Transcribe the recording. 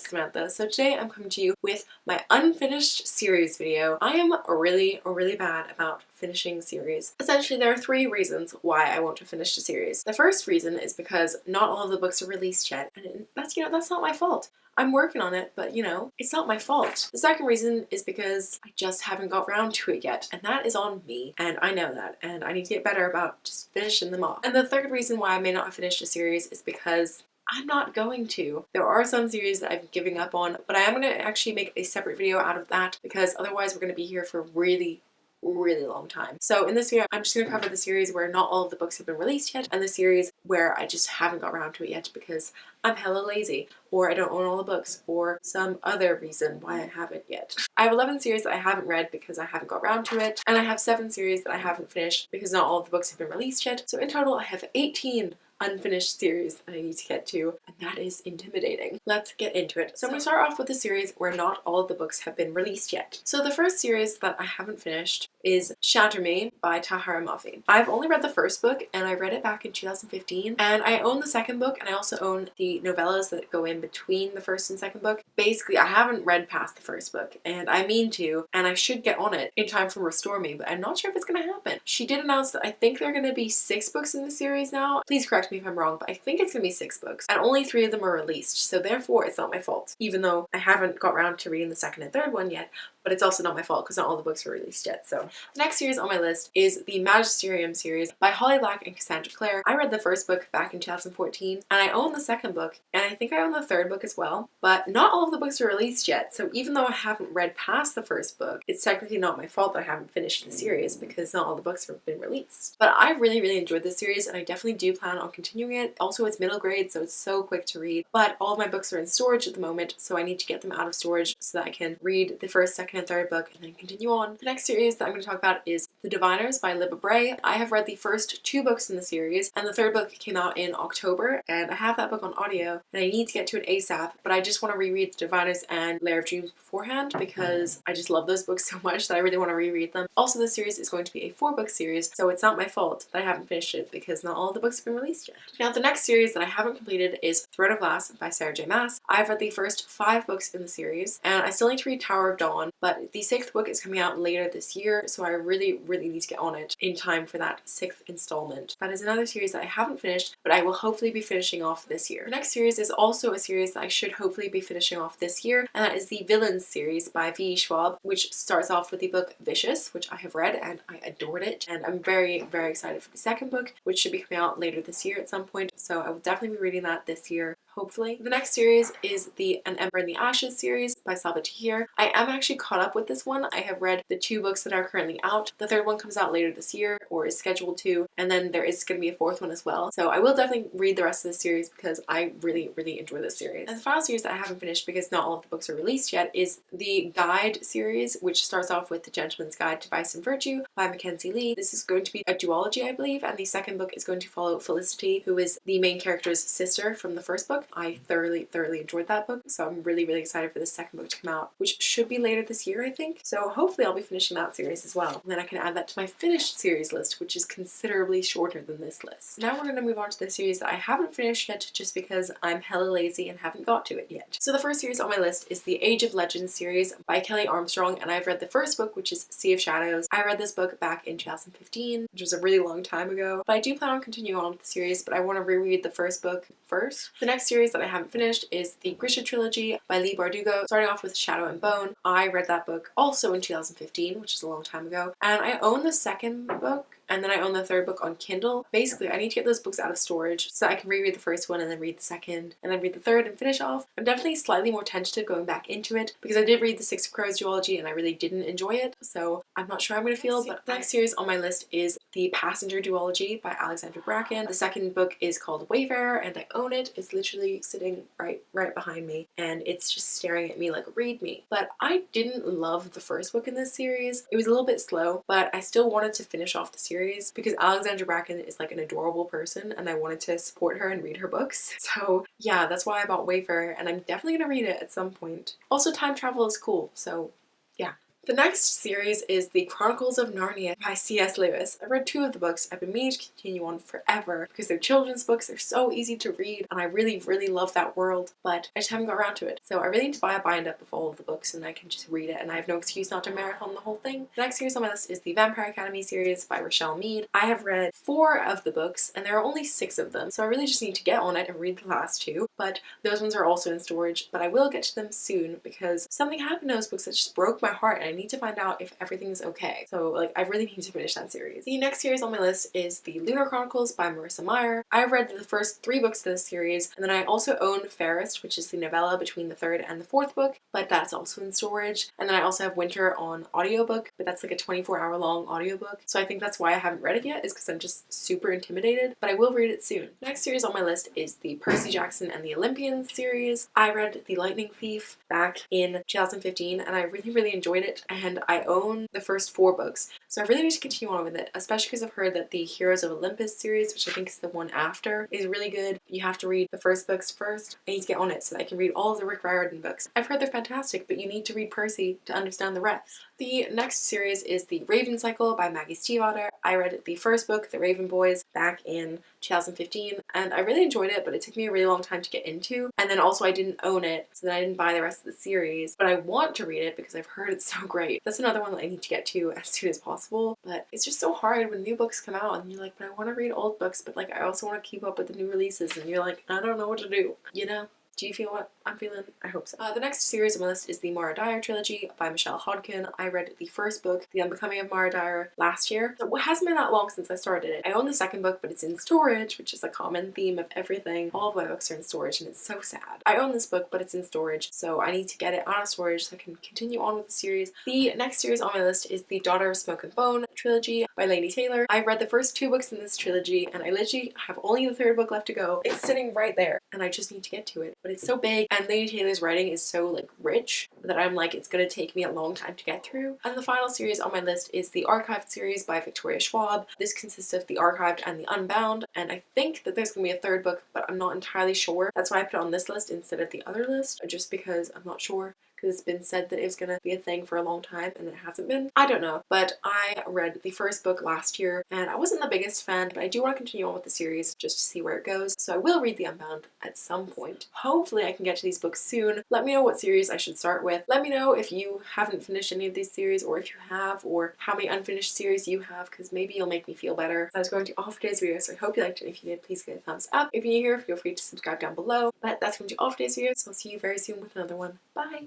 Samantha. So today I'm coming to you with my unfinished series video. I am really bad about finishing series. Essentially, there are 3 reasons why I want to finish a series. The first reason is because not all of the books are released yet, and that's not my fault. I'm working on it, but it's not my fault. The second reason is because I just haven't got around to it yet, and that is on me, and I know that, and I need to get better about just finishing them off. And the third reason why I may not have finished a series is because I'm not going to. There are some series that I'm giving up on, but I am going to actually make a separate video out of that because otherwise we're going to be here for a really long time. So in this video, I'm just going to cover the series where not all of the books have been released yet, and the series where I just haven't got around to it yet because I'm hella lazy, or I don't own all the books, or some other reason why I haven't yet. I have 11 series that I haven't read because I haven't got around to it, and I have 7 series that I haven't finished because not all of the books have been released yet. So in total, I have 18 unfinished series that I need to get to, and that is intimidating. Let's get into it. So I'm going to start off with a series where not all of the books have been released yet. So the first series that I haven't finished is Shatter Me by Tahara Mafi. I've only read the first book, and I read it back in 2015, and I own the second book, and I also own the novellas that go in between the first and second book. Basically, I haven't read past the first book, and I mean to, and I should get on it in time for Restore Me, but I'm not sure if it's going to happen. She did announce that I think there are going to be 6 books in the series now. Please correct me if I'm wrong, but I think it's going to be 6 books, and only 3 of them are released, so therefore it's not my fault, even though I haven't got around to reading the second and third one yet. But it's also not my fault because not all the books are released yet. So the next series on my list is the Magisterium series by Holly Black and Cassandra Clare. I read the first book back in 2014, and I own the second book, and I think I own the third book as well, but not all of the books are released yet. So even though I haven't read past the first book, it's technically not my fault that I haven't finished the series because not all the books have been released. But I really enjoyed this series, and I definitely do plan on continuing it. Also, it's middle grade, so it's so quick to read, but all of my books are in storage at the moment, so I need to get them out of storage so that I can read the first, second, and third book and then continue on. The next series that I'm going to talk about is The Diviners by Libba Bray. I have read the first 2 books in the series, and the third book came out in October, and I have that book on audio, and I need to get to it ASAP, but I just want to reread The Diviners and Lair of Dreams beforehand because I just love those books so much that I really want to reread them. Also, this series is going to be a 4-book series, so it's not my fault that I haven't finished it because not all the books have been released yet. Now, the next series that I haven't completed is Throne of Glass by Sarah J. Maas. I've read the first 5 books in the series, and I still need to read Tower of Dawn, but the 6th book is coming out later this year, so I really need to get on it in time for that 6th installment. That is another series that I haven't finished, but I will hopefully be finishing off this year. The next series is also a series that I should hopefully be finishing off this year, and that is the Villains series by V. Schwab, which starts off with the book Vicious, which I have read and I adored it, and I'm very excited for the second book, which should be coming out later this year at some point, so I will definitely be reading that this year, hopefully. The next series is the An Ember in the Ashes series by Sabaa Tahir. I am actually caught up with this one. I have read the 2 books that are currently out. The third one comes out later this year, or is scheduled to, and then there is going to be a 4th one as well. So I will definitely read the rest of the series because I really enjoy this series. And the final series that I haven't finished because not all of the books are released yet is the Guide series, which starts off with The Gentleman's Guide to Vice and Virtue by Mackenzie Lee. This is going to be a duology, I believe, and the second book is going to follow Felicity, who is the main character's sister from the first book. I thoroughly enjoyed that book, so I'm really excited for the second book to come out, which should be later this year, I think. So hopefully I'll be finishing that series as well, and then I can add that to my finished series list, which is considerably shorter than this list. Now we're going to move on to the series that I haven't finished yet just because I'm hella lazy and haven't got to it yet. So the first series on my list is the Age of Legends series by Kelly Armstrong, and I've read the first book, which is Sea of Shadows. I read this book back in 2015, which was a really long time ago, but I do plan on continuing on with the series, but I want to reread the first book first. The next series that I haven't finished is the Grisha trilogy by Leigh Bardugo, starting off with Shadow and Bone. I read that book also in 2015, which is a long time ago, and I own the second book, and then I own the third book on Kindle. Basically, I need to get those books out of storage so I can reread the first one and then read the second and then read the third and finish off. I'm definitely slightly more tentative going back into it because I did read the Six of Crows duology and I really didn't enjoy it, so I'm not sure how I'm going to feel. But the next series on my list is the Passenger duology by Alexandra Bracken. The second book is called Wayfarer, and I own it. It's literally sitting right behind me, and it's just staring at me like, read me. But I didn't love the first book in this series. It was a little bit slow, but I still wanted to finish off the series because Alexandra Bracken is like an adorable person, and I wanted to support her and read her books. So yeah, that's why I bought Wayfarer, and I'm definitely gonna read it at some point. Also, time travel is cool, so yeah. The next series is The Chronicles of Narnia by C.S. Lewis. I've read 2 of the books. I've been meaning to continue on forever because they're children's books, they're so easy to read, and I really, really love that world, but I just haven't got around to it. So I really need to buy a bind-up of all of the books and I can just read it, and I have no excuse not to marathon the whole thing. The next series on my list is the Vampire Academy series by Rochelle Mead. I have read 4 of the books, and there are only 6 of them, so I really just need to get on it and read the last 2, but those ones are also in storage, but I will get to them soon because something happened to those books that just broke my heart, and I need to find out if everything's okay. So like, I really need to finish that series. The next series on my list is the Lunar Chronicles by Marissa Meyer. I read the first 3 books of this series, and then I also own Fairest, which is the novella between the 3rd and the 4th book, but that's also in storage. And then I also have Winter on audiobook, but that's like a 24-hour long audiobook. So I think that's why I haven't read it yet, is because I'm just super intimidated, but I will read it soon. The next series on my list is the Percy Jackson and the Olympians series. I read The Lightning Thief back in 2015, and I really, really enjoyed it, and I own the first 4 books. So I really need to continue on with it, especially because I've heard that the Heroes of Olympus series, which I think is the one after, is really good. You have to read the first books first. I need to get on it so that I can read all of the Rick Riordan books. I've heard they're fantastic, but you need to read Percy to understand the rest. The next series is The Raven Cycle by Maggie Stiefvater. I read the first book, The Raven Boys, back in 2015, and I really enjoyed it, but it took me a really long time to get into. And then also I didn't own it, so then I didn't buy the rest of the series, but I want to read it because I've heard it's so great. That's another one that I need to get to as soon as possible, but it's just so hard when new books come out and you're like, but I want to read old books, but like I also want to keep up with the new releases, and you're like, I don't know what to do, you know? Do you feel what I'm feeling? I hope so. The next series on my list is the Mara Dyer trilogy by Michelle Hodkin. I read the first book, The Unbecoming of Mara Dyer, last year. So it hasn't been that long since I started it. I own the second book, but it's in storage, which is a common theme of everything. All of my books are in storage, and it's so sad. I own this book, but it's in storage, so I need to get it out of storage so I can continue on with the series. The next series on my list is the Daughter of Smoke and Bone trilogy by Laini Taylor. I've read the first 2 books in this trilogy, and I literally have only the 3rd book left to go. It's sitting right there, and I just need to get to it. But it's so big, and Laini Taylor's writing is so like rich that I'm like, it's gonna take me a long time to get through. And the final series on my list is the Archived series by Victoria Schwab. This consists of the Archived and the Unbound, and I think that there's gonna be a 3rd book, but I'm not entirely sure. That's why I put it on this list instead of the other list, just because I'm not sure. Because it's been said that it was going to be a thing for a long time and it hasn't been. I don't know, but I read the first book last year and I wasn't the biggest fan, but I do want to continue on with the series just to see where it goes. So I will read The Unbound at some point. Hopefully I can get to these books soon. Let me know what series I should start with. Let me know if you haven't finished any of these series, or if you have, or how many unfinished series you have, because maybe you'll make me feel better. I was going to all of today's video, so I hope you liked it. If you did, please give it a thumbs up. If you're new here, feel free to subscribe down below. But that's going to be all of today's video, so I'll see you very soon with another one. Bye!